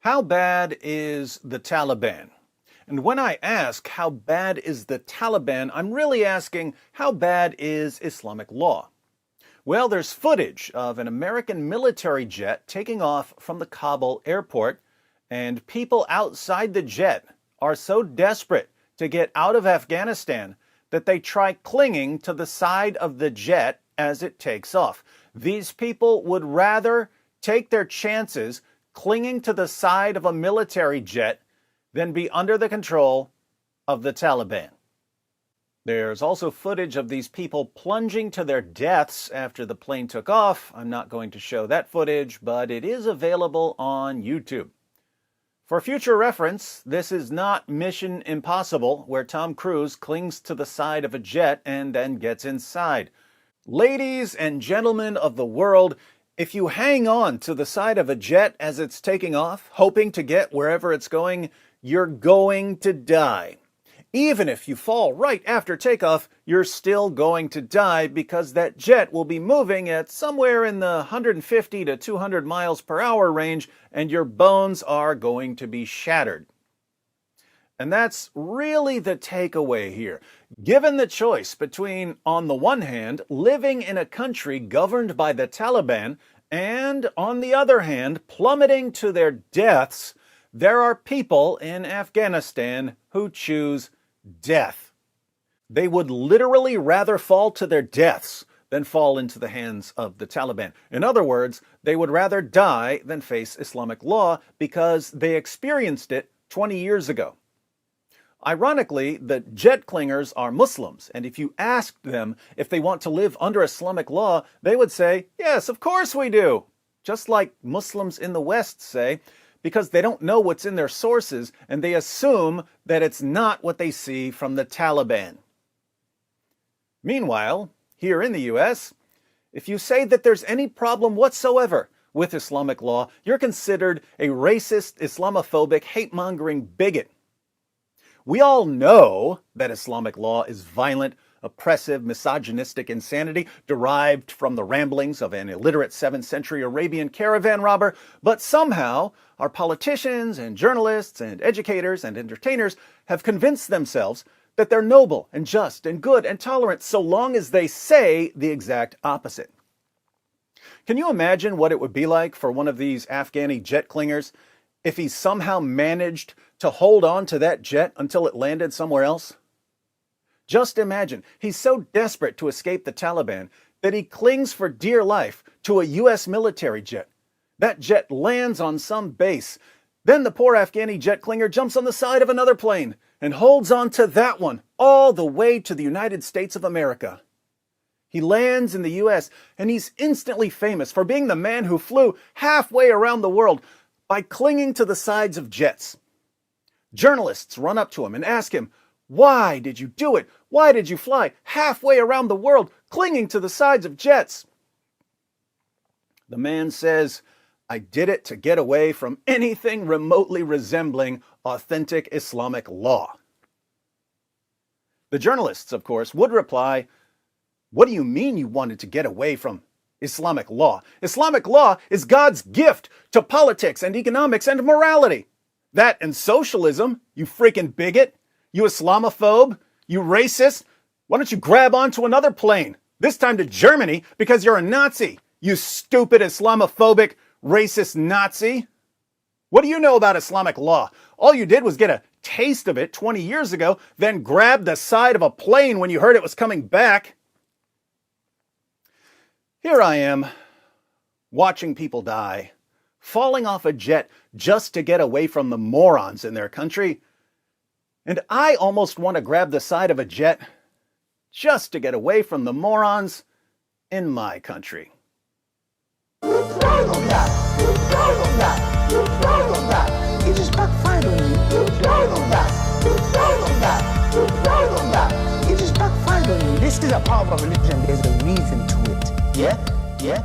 How bad is the Taliban? And when I ask how bad is the Taliban, I'm really asking how bad is Islamic law? Well, there's footage of an American military jet taking off from the Kabul airport, and people outside the jet are so desperate to get out of Afghanistan that they try clinging to the side of the jet as it takes off. These people would rather take their chances clinging to the side of a military jet than be under the control of the Taliban. There's also footage of these people plunging to their deaths after the plane took off. I'm not going to show that footage, but it is available on YouTube. For future reference, this is not Mission Impossible, where Tom Cruise clings to the side of a jet and then gets inside. Ladies and gentlemen of the world, if you hang on to the side of a jet as it's taking off, hoping to get wherever it's going, you're going to die. Even if you fall right after takeoff, you're still going to die because that jet will be moving at somewhere in the 150 to 200 miles per hour range, and your bones are going to be shattered. And that's really the takeaway here. Given the choice between, on the one hand, living in a country governed by the Taliban, and, on the other hand, plummeting to their deaths, there are people in Afghanistan who choose death. They would literally rather fall to their deaths than fall into the hands of the Taliban. In other words, they would rather die than face Islamic law because they experienced it 20 years ago. Ironically, the jet clingers are Muslims, and if you asked them if they want to live under Islamic law, they would say, yes, of course we do. Just like Muslims in the West say, because they don't know what's in their sources, and they assume that it's not what they see from the Taliban. Meanwhile, here in the U.S., if you say that there's any problem whatsoever with Islamic law, you're considered a racist, Islamophobic, hate-mongering bigot. We all know that Islamic law is violent, oppressive, misogynistic insanity derived from the ramblings of an illiterate 7th century Arabian caravan robber, but somehow our politicians and journalists and educators and entertainers have convinced themselves that they're noble and just and good and tolerant so long as they say the exact opposite. Can you imagine what it would be like for one of these Afghani jet clingers if he somehow managed to hold on to that jet until it landed somewhere else? Just imagine, he's so desperate to escape the Taliban that he clings for dear life to a U.S. military jet. That jet lands on some base. Then the poor Afghani jet clinger jumps on the side of another plane and holds on to that one all the way to the United States of America. He lands in the U.S. and he's instantly famous for being the man who flew halfway around the world by clinging to the sides of jets. Journalists run up to him and ask him, why did you do it? Why did you fly halfway around the world clinging to the sides of jets? The man says, I did it to get away from anything remotely resembling authentic Islamic law. The journalists, of course, would reply, what do you mean you wanted to get away from Islamic law? Islamic law is God's gift to politics and economics and morality. That and socialism, you freaking bigot. You Islamophobe, you racist, why don't you grab onto another plane, this time to Germany, because you're a Nazi, you stupid Islamophobic, racist Nazi? What do you know about Islamic law? All you did was get a taste of it 20 years ago, then grabbed the side of a plane when you heard it was coming back. Here I am, watching people die, falling off a jet just to get away from the morons in their country. And I almost want to grab the side of a jet just to get away from the morons in my country. It just backfired on you. It just backfired on you. This is a power of religion. There's a reason to it. Yeah?